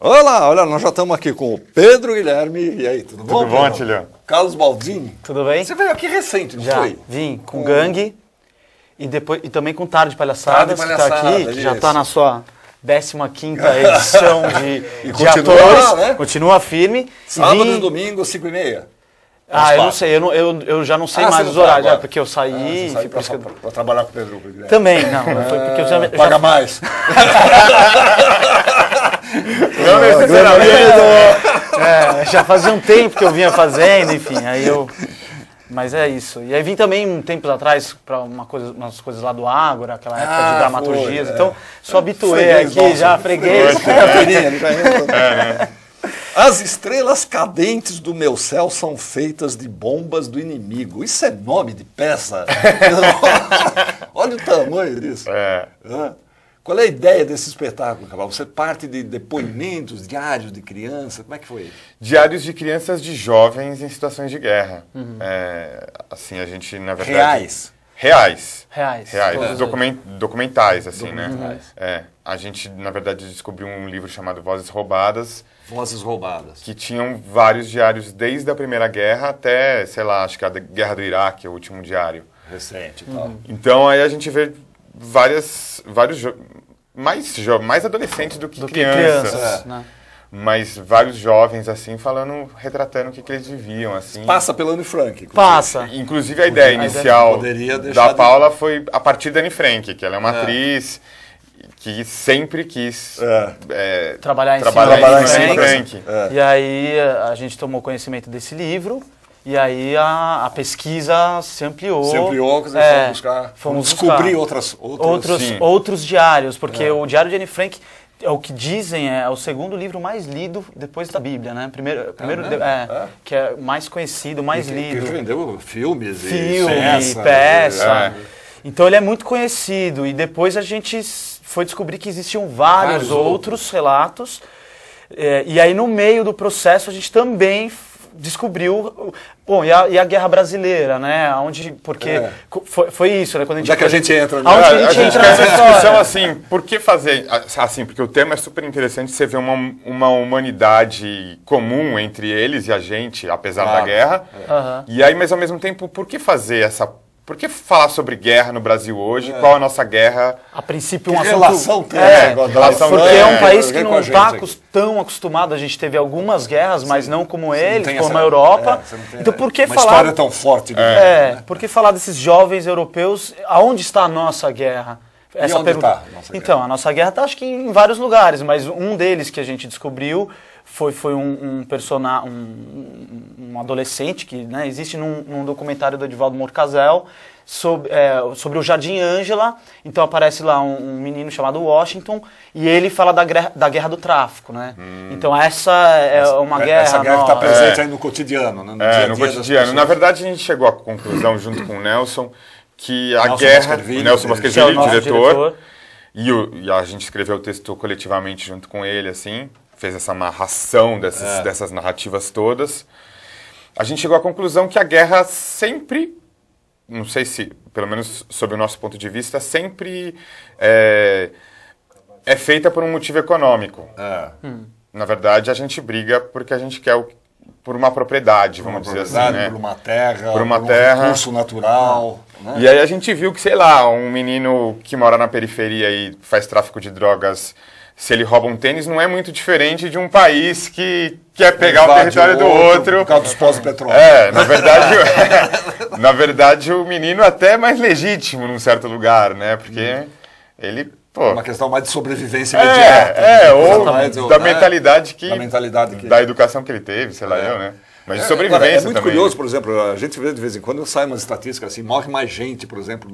Olá, olha, nós já estamos aqui com o Pedro Guilherme. E aí, tudo bom? Tudo bom, Tilhão? Carlos Baldini. Tudo bem? Você veio aqui recente, não Já foi? vim com Gangue e também com Tarde de Palhaçadas, que está aqui, que já está na sua 15ª edição de atores. Lá, né? Continua firme. Sábado e domingo, 5h30. Eu não sei, eu já não sei mais os horários, porque eu saí... Você saiu para trabalhar com o Pedro Guilherme. Também, não, foi porque eu já... Paga mais. Não necessariamente. Já fazia um tempo que eu vinha fazendo, enfim, aí eu... Mas é isso. E aí vim também um tempo atrás para umas coisas lá do Ágora, aquela época de dramaturgias. Então, sou habituê aqui, já freguês. As estrelas cadentes do meu céu são feitas de bombas do inimigo. Isso é nome de peça? Olha o tamanho disso. Qual é a ideia desse espetáculo, Cabral? Você parte de depoimentos, diários de criança? Como é que foi? Diários de crianças de jovens em situações de guerra. Assim, a gente, na verdade... Reais? Reais. Documentais, assim, né? A gente, na verdade, descobriu um livro chamado Vozes Roubadas. Vozes Roubadas. Que tinham vários diários desde a Primeira Guerra até, sei lá, acho que a Guerra do Iraque, o último diário. Recente e tal. Então, aí a gente vê vários mais adolescentes do que crianças. Né? Mas vários jovens, assim, retratando o que eles viviam, assim. Passa pela Anne Frank. Inclusive. Passa. Inclusive a ideia inicial da Paula foi a partir da Anne Frank, que ela é uma atriz que sempre quis trabalhar em cima da Frank. E aí a gente tomou conhecimento desse livro. E aí a pesquisa se ampliou. Se ampliou, quer dizer, fomos descobrir outros diários, porque o Diário de Anne Frank, é o que dizem, é o segundo livro mais lido depois da Bíblia, né? Primeiro que é mais conhecido, mais lido. Que vendeu filmes e peça. Então ele é muito conhecido. E depois a gente foi descobrir que existiam vários outros relatos. E aí no meio do processo a gente também descobriu, e a Guerra Brasileira, né? Porque foi isso, né? Quando a gente entra, né? A gente quer essa discussão assim, por que fazer assim? Porque o tema é super interessante, você vê uma humanidade comum entre eles e a gente, apesar da guerra. E aí, mas ao mesmo tempo, por que falar sobre guerra no Brasil hoje? Qual a nossa guerra? A princípio, um assunto... Porque é um país que não está tão acostumado. A gente teve algumas guerras, mas não como eles, como a Europa. Então, por que falar... Uma história tão forte. Por que falar desses jovens europeus? Aonde está a nossa guerra? Essa pergunta. Então, a nossa guerra está, acho que, em vários lugares, mas um deles que a gente descobriu foi um personagem, um adolescente que existe num documentário do Edivaldo Morcazel sobre o Jardim Ângela. Então aparece lá um menino chamado Washington e ele fala da guerra do tráfico, né? Então essa é uma guerra... Essa guerra está presente aí no cotidiano, né? No cotidiano. Na verdade, a gente chegou à conclusão, junto com o Nelson, que a guerra... O Nelson Baskerville, diretor. E a gente escreveu o texto coletivamente junto com ele, assim... Fez essa amarração dessas narrativas todas. A gente chegou à conclusão que a guerra sempre, não sei se, pelo menos sob o nosso ponto de vista, sempre é feita por um motivo econômico. Na verdade, a gente briga porque a gente quer por uma propriedade, vamos dizer assim, né? Por uma terra, por um recurso natural. Né? E aí a gente viu que, sei lá, um menino que mora na periferia e faz tráfico de drogas... Se ele rouba um tênis, não é muito diferente de um país que quer pegar o território do outro. Por causa dos postos de petróleo. Na verdade, o menino até é mais legítimo num certo lugar, né? Porque ele... uma questão mais de sobrevivência imediata. Ou da mentalidade da educação que ele teve, sei lá eu, né? Mas de sobrevivência é muito também. curioso, por exemplo, a gente vê de vez em quando sai umas estatísticas assim, morre mais gente, por exemplo,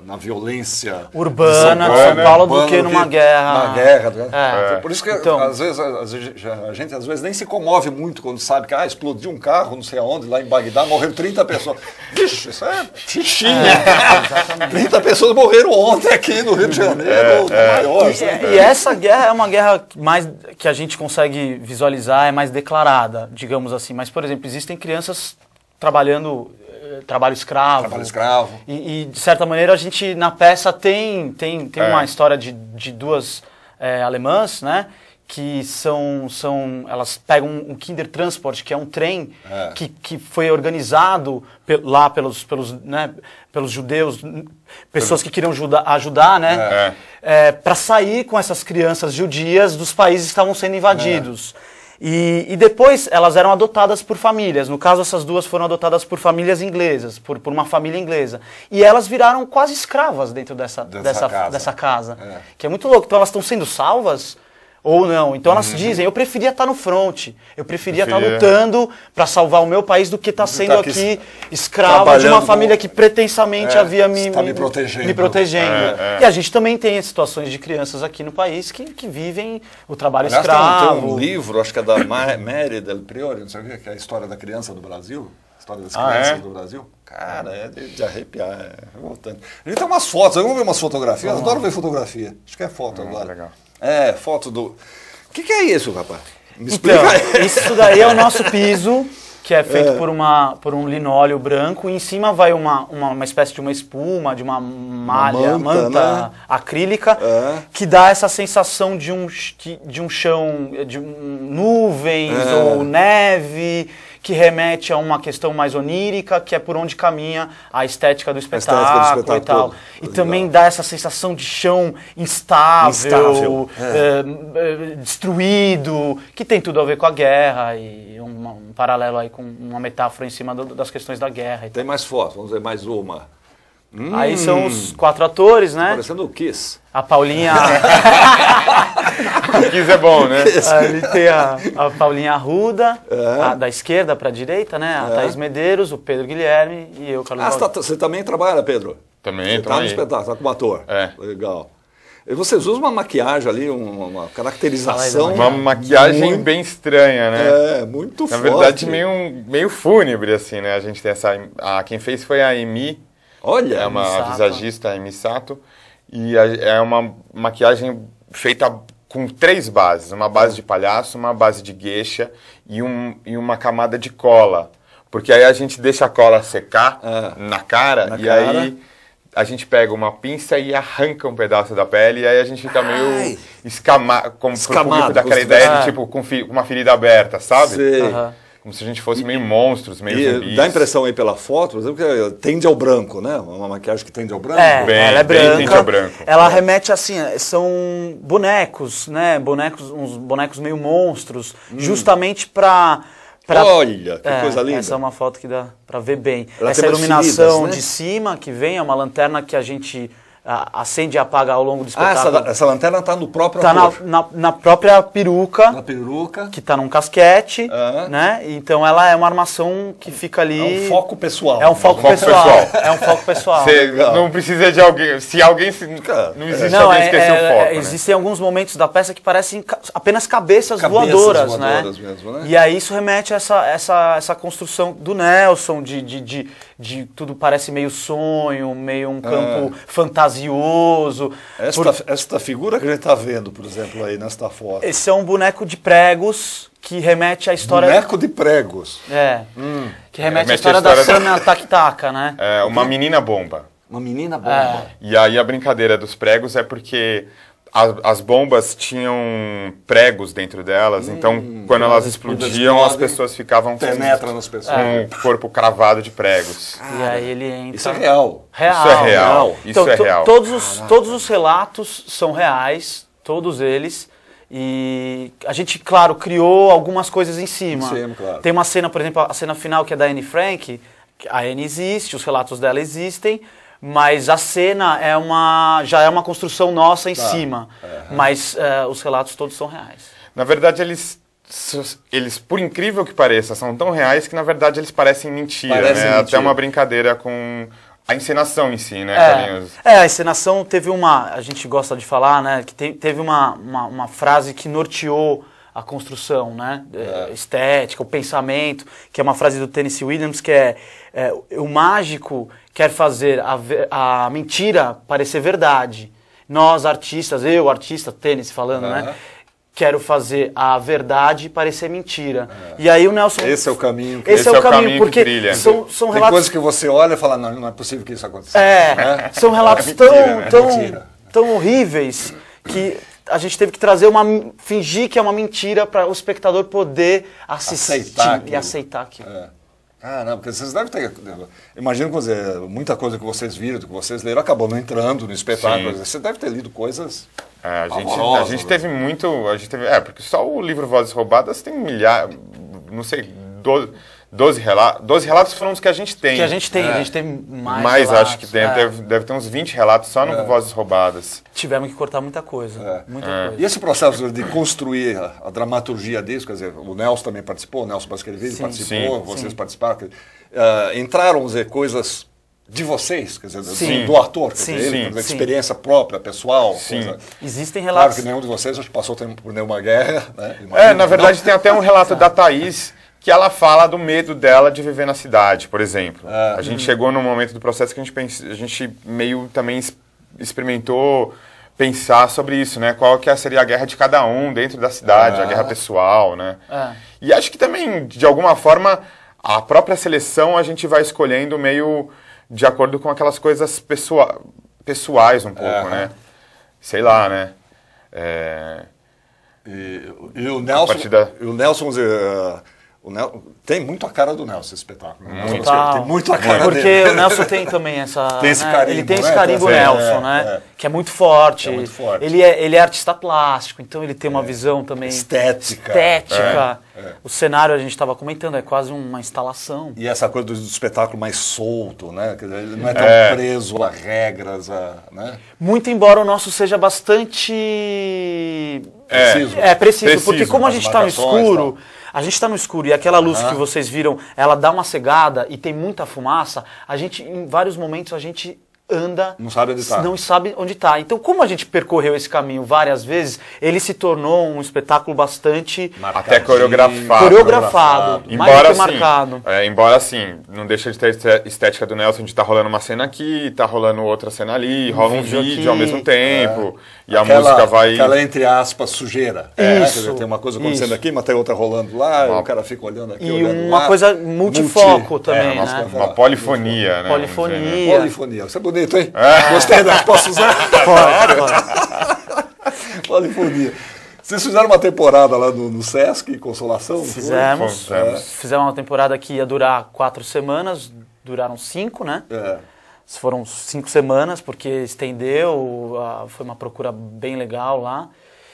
na violência urbana de São Paulo do que numa guerra. Na guerra, né? Por isso que às vezes a gente às vezes nem se comove muito quando sabe que explodiu um carro, não sei aonde, lá em Bagdá, morreram 30 pessoas. Vixe, isso é fichinha. 30 pessoas morreram ontem aqui no Rio de Janeiro, maior. E essa guerra é uma guerra mais que a gente consegue visualizar, é mais declarada, digamos assim. Mas, por exemplo, existem crianças trabalhando trabalho escravo. Trabalho escravo. E de certa maneira, a gente, na peça, tem uma história de duas alemãs, né? que elas pegam um Kindertransport, que é um trem que foi organizado lá pelos judeus, pessoas que queriam ajudar, né? Para sair com essas crianças judias dos países que estavam sendo invadidos. E depois elas eram adotadas por famílias. No caso, essas duas foram adotadas por famílias inglesas, por uma família inglesa. E elas viraram quase escravas dentro dessa casa. Que é muito louco. Então elas estão sendo salvas ou não. Então elas dizem, eu preferia estar no front, eu preferia estar lutando para salvar o meu país do que estar sendo aqui escrava de uma família que pretensamente havia me protegendo. E a gente também tem situações de crianças aqui no país que vivem o trabalho escravo. Tem um livro, acho que é da Mary Del Priore, não sei o que é a história da criança do Brasil. História das crianças do Brasil. Cara, é de arrepiar, é revoltante. A gente tem umas fotos, vamos ver umas fotografias? Eu adoro ver fotografia. Acho que é foto agora. Legal. Foto do... O que é isso, rapaz? Me explica. Então, isso daí é o nosso piso, que é feito por um linóleo branco, e em cima vai uma espécie de uma espuma, de uma malha, manta né? acrílica, que dá essa sensação de um chão, de nuvens ou neve, que remete a uma questão mais onírica, que é por onde caminha a estética do espetáculo e tal. E também dá essa sensação de chão instável. Destruído, que tem tudo a ver com a guerra e um paralelo aí com uma metáfora em cima das questões da guerra. Tem mais fotos, vamos ver mais uma. Aí são os 4 atores, né? Parecendo o Kiss. A Paulinha... O Kiss é bom, né? Ali tem a Paulinha Arruda, da esquerda para a direita, né? A Thaís Medeiros, o Pedro Guilherme e eu, Carlos você também trabalha, Pedro? Também, você tá no espetáculo, tá como ator. Legal. E vocês usam uma maquiagem ali, uma caracterização... Uma maquiagem bem estranha, né? Muito forte. Na verdade, meio fúnebre, assim, né? A gente tem quem fez foi a Emi. Olha! É uma visagista, a Emi Sato. E é uma maquiagem feita com 3 bases. Uma base de palhaço, uma base de geisha e uma camada de cola. Porque aí a gente deixa a cola secar na cara. Aí a gente pega uma pinça e arranca um pedaço da pele. E aí a gente fica meio escamado. Pro público daquela ideia de tipo com uma ferida aberta, sabe? Sei. Como se a gente fosse meio monstros, meio zumbis. Dá a impressão aí pela foto, por exemplo, que tende ao branco, né? Uma maquiagem que tende ao branco. Ela é branca. Tende ao branco. Ela remete assim, são bonecos, né? Uns bonecos meio monstros, justamente para... Olha, que coisa linda. Essa é uma foto que dá para ver bem. Essa iluminação feridas, né? De cima que vem, é uma lanterna que a gente... acende e apaga ao longo do espetáculo. Essa lanterna está no próprio na própria peruca. Na peruca. Que está num casquete, né? Então ela é uma armação que fica ali... É um foco pessoal. É um foco pessoal. É um foco pessoal. Você não precisa de alguém... Se alguém... Não existe alguém esquecer o foco, né? Existem alguns momentos da peça que parecem apenas cabeças voadoras, né? Mesmo, né? E aí isso remete a essa construção do Nelson, de tudo parece meio sonho, meio um campo fantasioso. Esta figura que a gente está vendo, por exemplo, aí nesta foto. Esse é um boneco de pregos que remete à história... Boneco de pregos. Que remete à história da Sana Tac-Taca, né? É uma menina bomba. Uma menina bomba. E aí a brincadeira dos pregos é porque... As bombas tinham pregos dentro delas, então quando elas explodiam, as pessoas ficavam com o corpo cravado de pregos. E aí ele entra... Isso é real. Isso é real. Então, isso é real. Todos os relatos são reais, todos eles. E a gente, claro, criou algumas coisas em cima. Claro. Tem uma cena, por exemplo, a cena final que é da Anne Frank. A Anne existe, os relatos dela existem. Mas a cena já é uma construção nossa em cima. Mas os relatos todos são reais. Na verdade, eles, por incrível que pareça, são tão reais que, na verdade, eles parecem mentira. Né? Até uma brincadeira com a encenação em si, né, Carlinhos? A encenação teve a gente gosta de falar, né, que teve uma frase que norteou a construção, né, estética, o pensamento, que é uma frase do Tennessee Williams, que é o mágico quer fazer a mentira parecer verdade. Nós, artistas, eu, artista, Tennessee falando, né, quero fazer a verdade parecer mentira. E aí o Nelson... Esse é o caminho. Esse é o caminho, porque são Tem relatos... coisas que você olha e fala, não é possível que isso aconteça. São relatos tão horríveis que a gente teve que trazer fingir que é uma mentira para o espectador poder assistir e aceitar aquilo. Não, porque vocês devem ter... Imagino que muita coisa que vocês viram, que vocês leram, acabou não entrando no espetáculo. Sim. Você deve ter lido coisas a gente teve muito... porque só o livro Vozes Roubadas tem milhares... Não sei, 12 relatos. 12 relatos foram os que a gente tem. A gente tem mais Mas relatos. Acho que deve ter uns 20 relatos só no Vozes Roubadas. Tivemos que cortar muita coisa. Muita coisa. E esse processo de construir a dramaturgia disso, quer dizer, o Nelson também participou, o Nelson Basquerville participou, vocês participaram. Entraram, coisas de vocês, quer dizer, do ator, quer dizer, da experiência própria, pessoal. Existem relatos. Claro que nenhum de vocês passou por nenhuma guerra. Né? Na verdade tem até um relato da Thaís, que ela fala do medo dela de viver na cidade, por exemplo. A gente chegou num momento do processo que a gente meio também experimentou pensar sobre isso, né? Qual que seria a guerra de cada um dentro da cidade, a guerra pessoal, né? E acho que também, de alguma forma, a própria seleção a gente vai escolhendo meio de acordo com aquelas coisas pessoais um pouco, né? Sei lá, né? E o Nelson... tem muito a cara do Nelson esse espetáculo. Tem muito a cara porque dele. O Nelson tem também essa... Tem esse carimbo, ele tem esse carimbo Nelson, que é muito forte. Ele é artista plástico, então ele tem uma visão também... Estética. O cenário, a gente estava comentando, é quase uma instalação. E essa coisa do espetáculo mais solto, né? Ele não é tão preso a regras, né? Muito embora o nosso seja bastante... Preciso, porque como a gente está no escuro... A gente está no escuro e aquela luz que vocês viram, ela dá uma cegada e tem muita fumaça, em vários momentos, a gente anda... Não sabe onde está. Não sabe onde está. Então, como a gente percorreu esse caminho várias vezes, ele se tornou um espetáculo bastante... Até coreografado. Mais do que marcado. Embora, assim, não deixa de ter estética do Nelson de estar rolando uma cena aqui, tá rolando outra cena ali, rola um vídeo aqui, ao mesmo tempo, e a música vai... Aquela, entre aspas, sujeira. Quer dizer, tem uma coisa acontecendo aqui, mas tem outra rolando lá, e o cara fica olhando aqui, olhando lá. E uma coisa multifoco também, né? Uma polifonia, né? Polifonia. Isso é bonito, hein? Gostei da... Posso usar? Polifonia. Vocês fizeram uma temporada lá no Sesc, Consolação? Fizemos uma temporada que ia durar 4 semanas, duraram 5, né? Foram 5 semanas, porque estendeu, foi uma procura bem legal lá.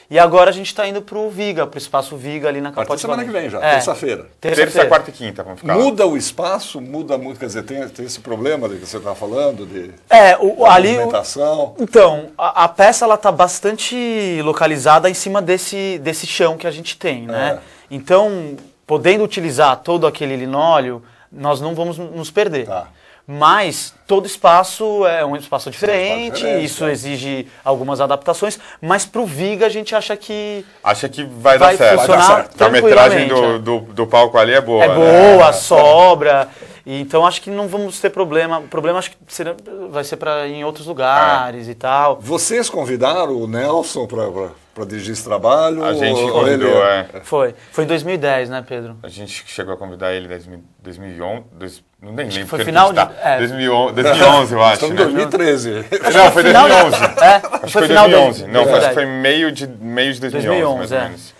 E agora a gente está indo para o Viga, para o Espaço Viga ali na Capote semana que vem já, terça-feira. Terça, quarta e quinta, vamos ficar. Muda o espaço, muda muito, quer dizer, tem esse problema que você está falando, de movimentação. Então, a peça ela está bastante localizada em cima desse chão que a gente tem, né? Então, podendo utilizar todo aquele linóleo, nós não vamos nos perder. Mas todo espaço é um espaço diferente, isso exige algumas adaptações, mas para o Viga a gente acha que vai dar certo. Funcionar a metragem do palco ali é boa. É boa, sobra. E então acho que não vamos ter problema. O problema acho que vai ser para em outros lugares e tal. Vocês convidaram o Nelson para dirigir esse trabalho? A gente convidou, Foi em 2010, né, Pedro? A gente chegou a convidar ele em 2011, não nem lembro. Foi final de... 2011, eu acho. Estamos em 2013. Não, foi 2011. Acho que foi 2011. Não, acho que foi meio de 2011, mais ou menos.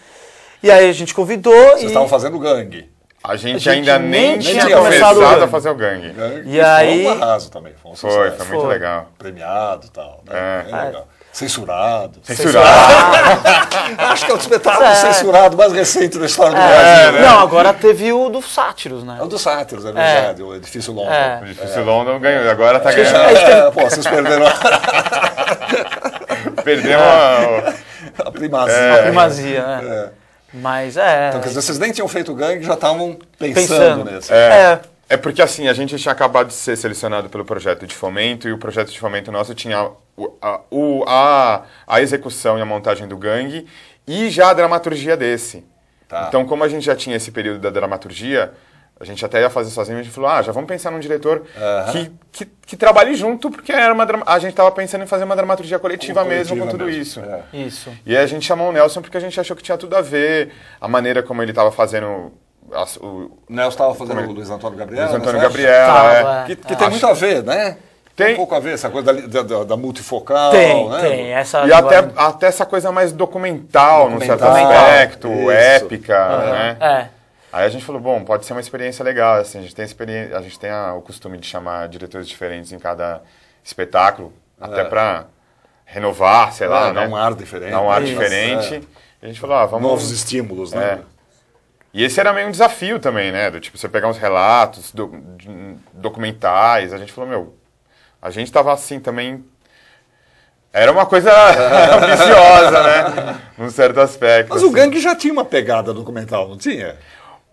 E aí a gente convidou Vocês estavam fazendo gangue. A gente ainda nem tinha começado a fazer o gangue. E aí... Foi um arraso também. Foi muito legal. Premiado e tal. Né? Legal. Censurado. Acho que é o espetáculo censurado mais recente da história do Brasil. Né? Não, agora teve o do Sátiros, né? O do Sátiros, é verdade. O Edifício London. O Edifício London ganhou, agora tá ganhando. Vocês perderam a primazia. A primazia, né? Mas Então, quer dizer, vocês nem tinham feito gangue e já estavam pensando nisso. É porque assim, a gente tinha acabado de ser selecionado pelo projeto de fomento e o projeto de fomento nosso tinha a execução e a montagem do gangue e já a dramaturgia desse. Então, como a gente já tinha esse período da dramaturgia, a gente até ia fazer sozinho, a gente falou, já vamos pensar num diretor que trabalhe junto, porque a gente estava pensando em fazer uma dramaturgia coletiva mesmo com tudo isso. Isso. E aí a gente chamou o Nelson porque a gente achou que tinha tudo a ver, a maneira como ele estava fazendo... O Nelson estava fazendo o Luiz Antônio Gabriela. Luiz Antônio Gabriela, que tem muito a ver, né? Tem um pouco a ver essa coisa da multifocal, tem, né? Tem, essa e até essa coisa mais documental, num certo aspecto, épica, né? Aí a gente falou, bom, pode ser uma experiência legal, assim, a gente tem o costume de chamar diretores diferentes em cada espetáculo, até para renovar, sei lá, né? Dar um ar diferente. Dar um ar diferente. E a gente falou, vamos... Novos estímulos, né? E esse era meio um desafio também, né? Do tipo, você pegar uns relatos documentais, a gente falou, a gente tava assim também... Era uma coisa ambiciosa, né? Num certo aspecto. Mas assim. o Gangue já tinha uma pegada documental, não tinha?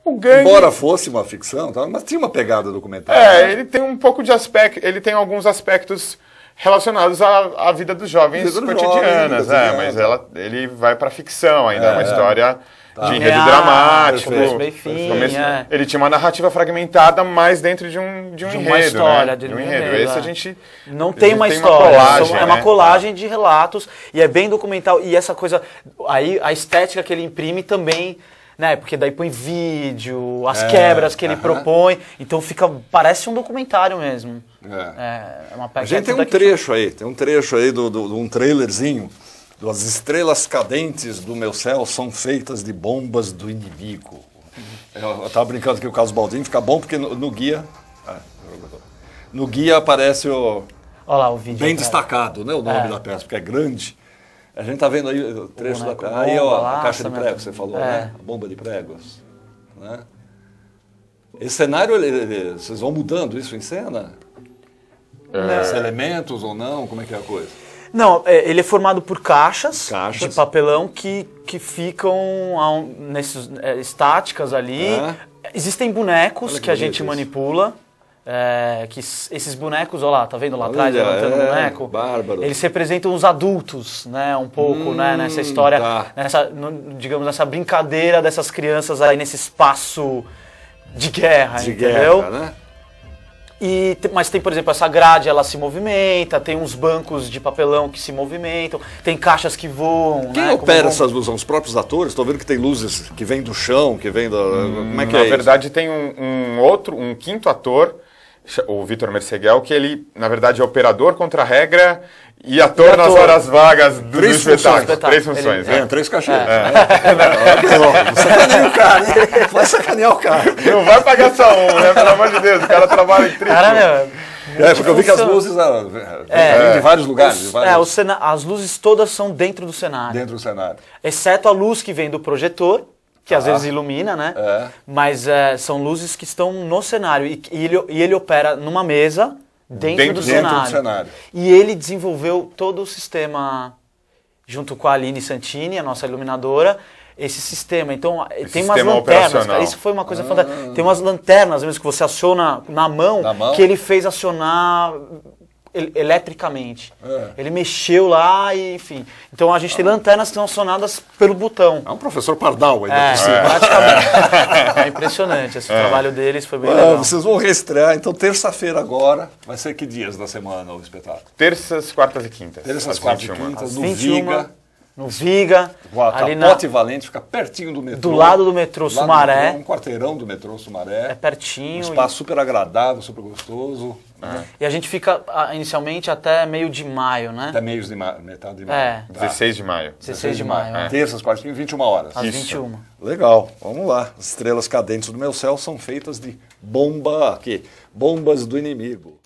O Gangue... Embora fosse uma ficção, mas tinha uma pegada documental. Ele tem um pouco de aspecto... Ele tem alguns aspectos relacionados à vida dos jovens cotidianas, mas ele vai pra ficção ainda, uma história... de enredo dramático. Ele tinha uma narrativa fragmentada, mas dentro de um enredo. Uma história, né? De um enredo. Esse a gente. Não tem uma história, é uma colagem de relatos e é bem documental. E essa coisa. Aí a estética que ele imprime também. Né? Porque daí põe vídeo, as quebras que ele propõe. Então parece um documentário mesmo. A gente tem um trecho aí, de um trailerzinho. As estrelas cadentes do meu céu são feitas de bombas do inimigo. Eu estava brincando que o Carlos Baldini fica bom porque no guia... No guia aparece olha lá, o vídeo bem destacado, né, o nome da peça, porque é grande. A gente está vendo aí o trecho da peça. Aí, a caixa de prego que você falou, né? A bomba de pregos. Né? Esse cenário, vocês vão mudando isso em cena? Os elementos ou não? Como é que é a coisa? Não, ele é formado por caixas de papelão que ficam estáticas ali. Existem bonecos que a gente manipula. Esses bonecos, olha lá, tá vendo lá atrás, levantando o boneco? Bárbaro. Eles representam os adultos, né, um pouco, né, nessa história, digamos, nessa brincadeira dessas crianças aí nesse espaço de guerra, entendeu? Né? Mas tem, por exemplo, essa grade, ela se movimenta, tem uns bancos de papelão que se movimentam, tem caixas que voam. Quem opera essas luzes? São os próprios atores? Estou vendo que tem luzes que vêm do chão, que vêm da... Como é que Na verdade, tem um quinto ator, o Vitor Merseguel, que ele, na verdade, é operador contra a regra e ator nas horas vagas do espetáculo. 3 funções. Ganha 3 cachês. Sacaneia o cara. Vai sacanear o cara. Não vai pagar só um, né? Pelo amor de Deus, o cara trabalha em triplo. Porque eu vi que as luzes vêm de vários lugares. As luzes todas são dentro do cenário. Dentro do cenário. Exceto a luz que vem do projetor, que às vezes ilumina, né? Mas são luzes que estão no cenário. E ele opera numa mesa dentro do cenário. E ele desenvolveu todo o sistema, junto com a Aline Santini, a nossa iluminadora, esse sistema. Então, tem umas lanternas. Cara, isso foi uma coisa fantástica. Tem umas lanternas mesmo que você aciona na mão, que ele fez acionar eletricamente. Ele mexeu lá e, enfim. Então a gente tem lanternas que são acionadas pelo botão. É um professor Pardal ainda por cima. Praticamente. É impressionante. Esse trabalho deles foi bem legal. Vocês vão reestrear, então terça-feira agora. Vai ser que dias da semana o espetáculo? Terças, quartas e quintas. Terças, quartas e quintas, no 21, Viga. No Viga. Ali na Valente, fica pertinho do metrô. Do lado do metrô Sumaré. Um quarteirão do metrô Sumaré. É pertinho. Um espaço super agradável, super gostoso. E a gente fica inicialmente até meio de maio, né? Até metade de maio. 16 de maio. 16 de maio. Terças, quartas e 21 horas. Às 21. Legal, vamos lá. As estrelas cadentes do meu céu são feitas de bombas do inimigo.